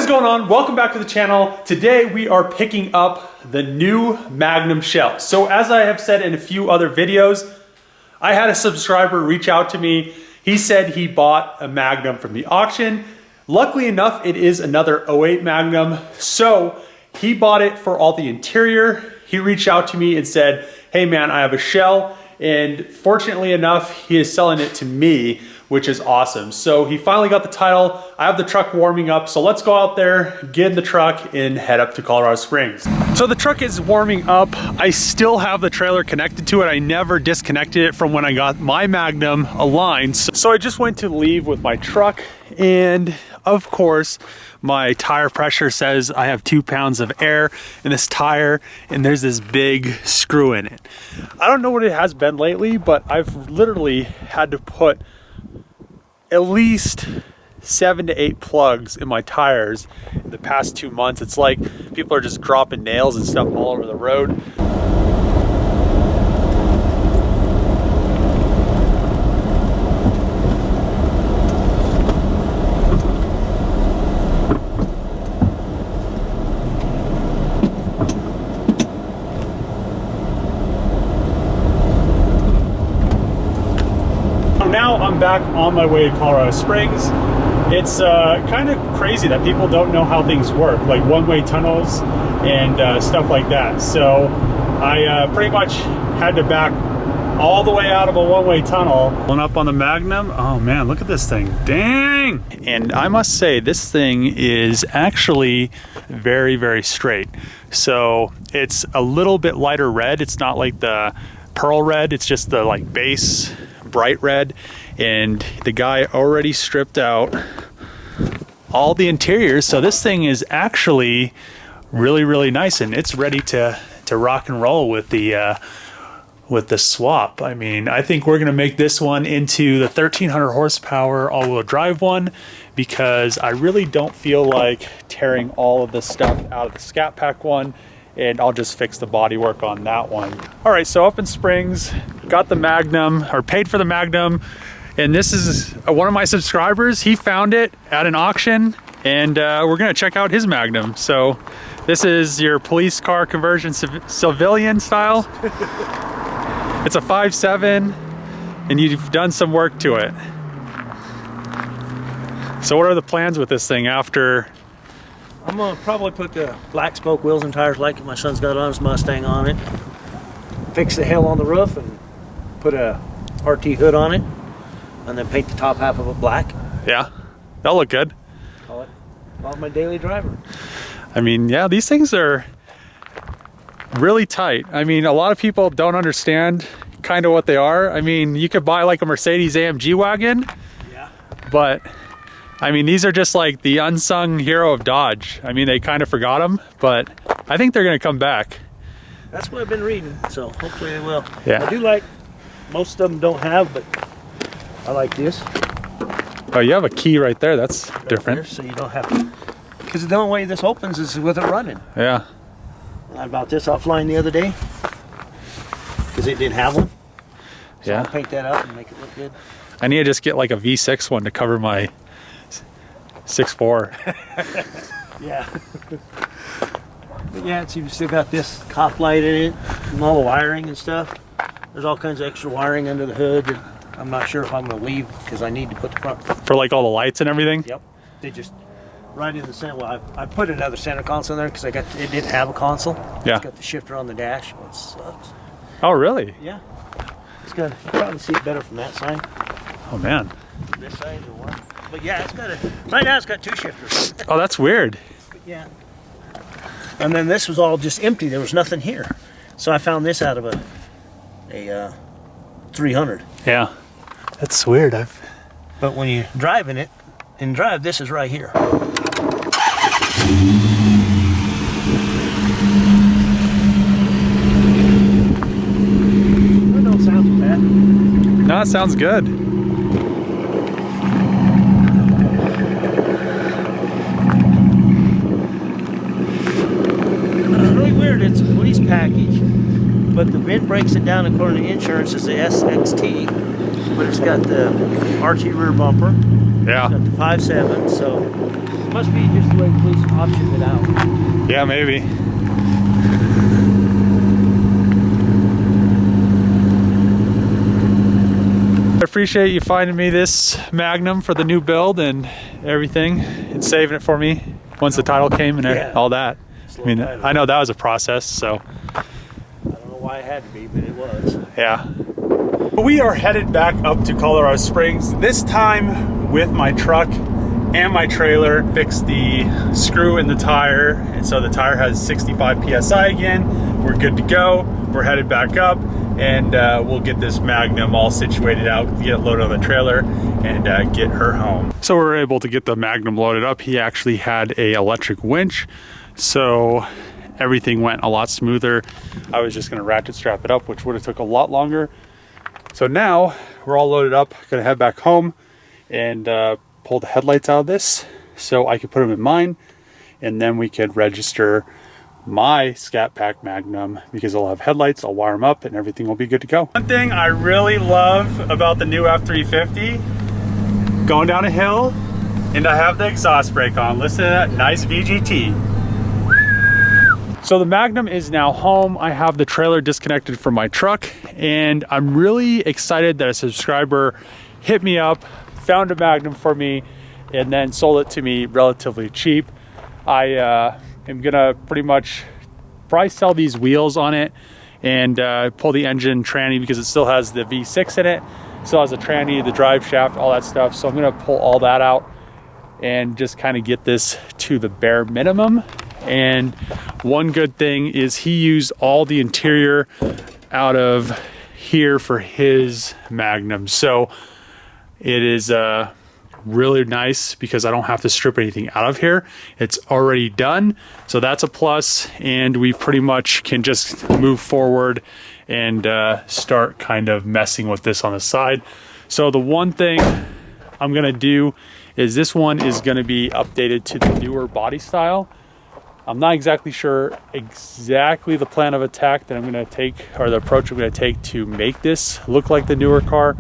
is going on? Welcome back to the channel. Today we are picking up the new Magnum shell. So as I have said in a few other videos, I had a subscriber reach out to me. He said he bought a Magnum from the auction. Luckily enough, it is another 08 Magnum. So he bought it for all the interior. He reached out to me and said, hey man, I have a shell. And fortunately enough, he is selling it to me, which is awesome. So he finally got the title. I have the truck warming up. So let's go out there, get in the truck and head up to Colorado Springs. So the truck is warming up. I still have the trailer connected to it. I never disconnected it from when I got my Magnum aligned. So I just went to leave with my truck, and of course, my tire pressure says I have 2 pounds of air in this tire, and there's this big screw in it. I don't know what it has been lately, but I've literally had to put at least 7 to 8 plugs in my tires in the past 2 months. It's like people are just dropping nails and stuff all over the road. Now I'm back on my way to Colorado Springs. It's kind of crazy that people don't know how things work, like one-way tunnels and stuff like that. So I pretty much had to back all the way out of a one-way tunnel. Pulling up on the Magnum. Oh man, look at this thing. Dang! And I must say, this thing is actually very, very straight. So it's a little bit lighter red. It's not like the pearl red. It's just the like base bright red, and the guy already stripped out all the interiors, so this thing is actually really, really nice, and it's ready to rock and roll with the swap. I mean, I think we're gonna make this one into the 1300 horsepower all-wheel drive one, because I really don't feel like tearing all of this stuff out of the Scat Pack one, and I'll just fix the bodywork on that one. All right, so up in Springs, got the Magnum, or paid for the Magnum, and this is one of my subscribers. He found it at an auction, and we're gonna check out his Magnum. So this is your police car conversion, civilian style. It's a 5.7, and you've done some work to it. So what are the plans with this thing after? I'm gonna probably put the black spoke wheels and tires like my son's got on his Mustang on it. Fix the hail on the roof and put a RT hood on it, and then paint the top half of it black. Yeah, that'll look good. Call it my daily driver. I mean, yeah, these things are really tight. I mean, a lot of people don't understand kind of what they are. I mean, you could buy like a Mercedes AMG wagon, yeah, but I mean, these are just like the unsung hero of Dodge. I mean, they kind of forgot them, but I think they're gonna come back. That's what I've been reading, so hopefully they will. Yeah. I do like, most of them don't have, but I like this. Oh, you have a key right there. That's right different. There, so you don't have to, because the only way this opens is with it running. Yeah. I bought this offline the other day, because it didn't have one. So yeah. I'll paint that up and make it look good. I need to just get like a V6 one to cover my 6.4. Yeah. But yeah, it's even still got this cop light in it and all the wiring and stuff. There's all kinds of extra wiring under the hood that I'm not sure if I'm going to leave, because I need to put the front. For like all the lights and everything? Yep. They just right in the center. Well, I put another center console in there because it didn't have a console. Yeah. It's got the shifter on the dash. Well, it sucks. Oh, really? Yeah. It's good. You can probably see it better from that side. Oh man. This side or what? But yeah, it's got right now it's got 2 shifters. Oh, that's weird. Yeah. And then this was all just empty. There was nothing here. So I found this out of a 300. Yeah. That's weird. But when you're driving it, and drive, this is right here. That don't sound too bad. No, it sounds good. It's really weird. It's a police package, but the VIN breaks it down according to insurance as the SXT, but it's got the RT rear bumper. Yeah. It's got the 5.7, so It must be just the way the police optioned it out. Yeah, maybe. I appreciate you finding me this Magnum for the new build and everything and saving it for me once the title came and all that. I mean, I know that was a process, so. I don't know why it had to be, but it was. Yeah. We are headed back up to Colorado Springs, this time with my truck and my trailer. Fixed the screw in the tire, and so the tire has 65 PSI again. We're good to go. We're headed back up, and we'll get this Magnum all situated out, get it loaded on the trailer, and get her home. So we were able to get the Magnum loaded up. He actually had a electric winch, so everything went a lot smoother. I was just gonna ratchet strap it up, which would have took a lot longer. So now we're all loaded up, gonna head back home and pull the headlights out of this so I could put them in mine, and then we could register my Scat Pack Magnum because it'll have headlights. I'll wire them up and everything will be good to go. One thing I really love about the new F350, going down a hill and I have the exhaust brake on. Listen to that nice VGT. So the Magnum is now home. I have the trailer disconnected from my truck, and I'm really excited that a subscriber hit me up, found a Magnum for me, and then sold it to me relatively cheap. I am gonna pretty much probably sell these wheels on it and pull the engine tranny because it still has the V6 in it. Still has the tranny, the drive shaft, all that stuff. So I'm gonna pull all that out and just kind of get this to the bare minimum. And one good thing is he used all the interior out of here for his Magnum. So it is really nice because I don't have to strip anything out of here. It's already done. So that's a plus, and we pretty much can just move forward and start kind of messing with this on the side. So the one thing I'm gonna do is this one is gonna be updated to the newer body style. I'm not exactly sure exactly the plan of attack that I'm gonna take, or the approach I'm gonna take to make this look like the newer car,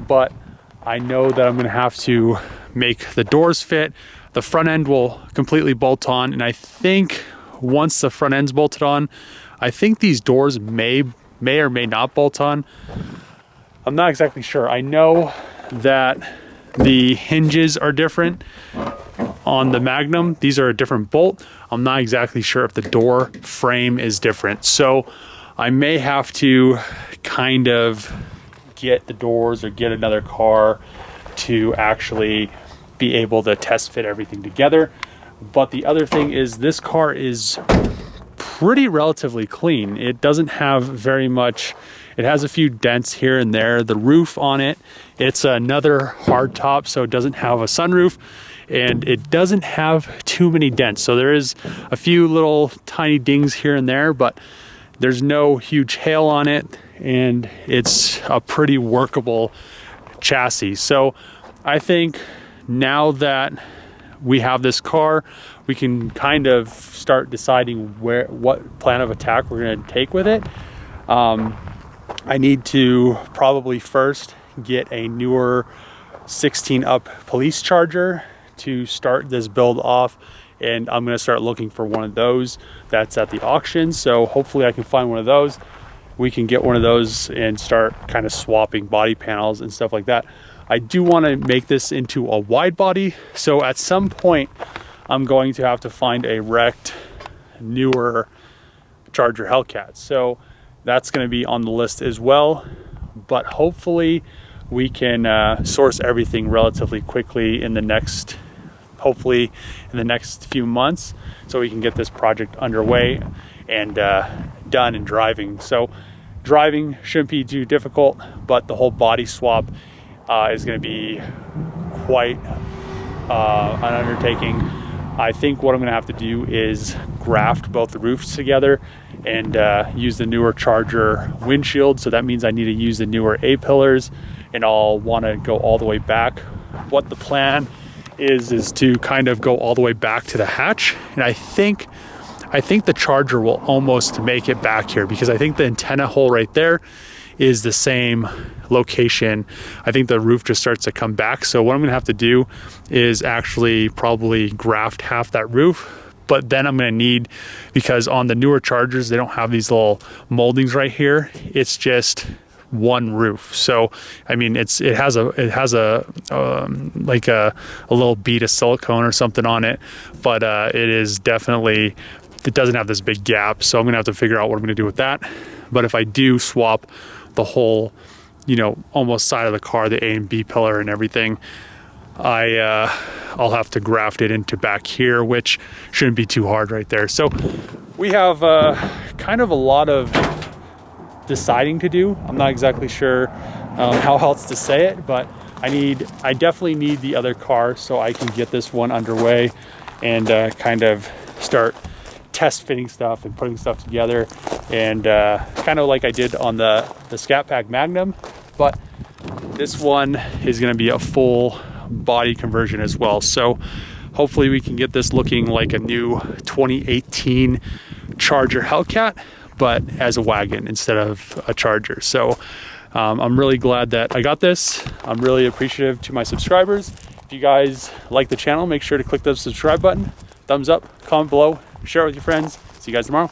but I know that I'm gonna have to make the doors fit. The front end will completely bolt on, and I think once the front end's bolted on, I think these doors may or may not bolt on. I'm not exactly sure. I know that the hinges are different on the Magnum. These are a different bolt. I'm not exactly sure if the door frame is different. So I may have to kind of get the doors or get another car to actually be able to test fit everything together. But the other thing is this car is pretty relatively clean. It doesn't have very much. It has a few dents here and there. The roof on it, it's another hard top, so it doesn't have a sunroof, and it doesn't have too many dents. So there is a few little tiny dings here and there, but there's no huge hail on it, and it's a pretty workable chassis. So I think now that we have this car, we can kind of start deciding what plan of attack we're going to take with it. I need to probably first get a newer 16 up police charger to start this build off, and I'm going to start looking for one of those that's at the auction. So hopefully I can find one of those. We can get one of those and start kind of swapping body panels and stuff like that. I do want to make this into a wide body, so at some point I'm going to have to find a wrecked newer Charger Hellcat. So that's going to be on the list as well, but hopefully we can source everything relatively quickly in the next, hopefully in the next few months, so we can get this project underway and done and driving. So driving shouldn't be too difficult, but the whole body swap is going to be quite an undertaking. I think what I'm going to have to do is graft both the roofs together and use the newer Charger windshield. So that means I need to use the newer A-pillars, and I'll want to go all the way back. What the plan is to kind of go all the way back to the hatch, and I think the Charger will almost make it back here, because I think the antenna hole right there is the same location. I think the roof just starts to come back. So what I'm gonna have to do is actually probably graft half that roof, but then I'm gonna need, because on the newer Chargers, they don't have these little moldings right here. It's just one roof. So I mean, it has a like a little bead of silicone or something on it, but it is definitely, it doesn't have this big gap. So I'm gonna have to figure out what I'm gonna do with that. But if I do swap the whole, you know, almost side of the car, the A and B pillar and everything, I'll have to graft it into back here, which shouldn't be too hard right there. So we have kind of a lot of deciding to do. I'm not exactly sure how else to say it, but I definitely need the other car so I can get this one underway and kind of start test fitting stuff and putting stuff together, and kind of like I did on the Scat Pack Magnum. But this one is going to be a full body conversion as well. So hopefully we can get this looking like a new 2018 Charger Hellcat, but as a wagon instead of a Charger. So I'm really glad that I got this. I'm really appreciative to my subscribers. If you guys like the channel, make sure to click the subscribe button, thumbs up, comment below, share it with your friends. See you guys tomorrow.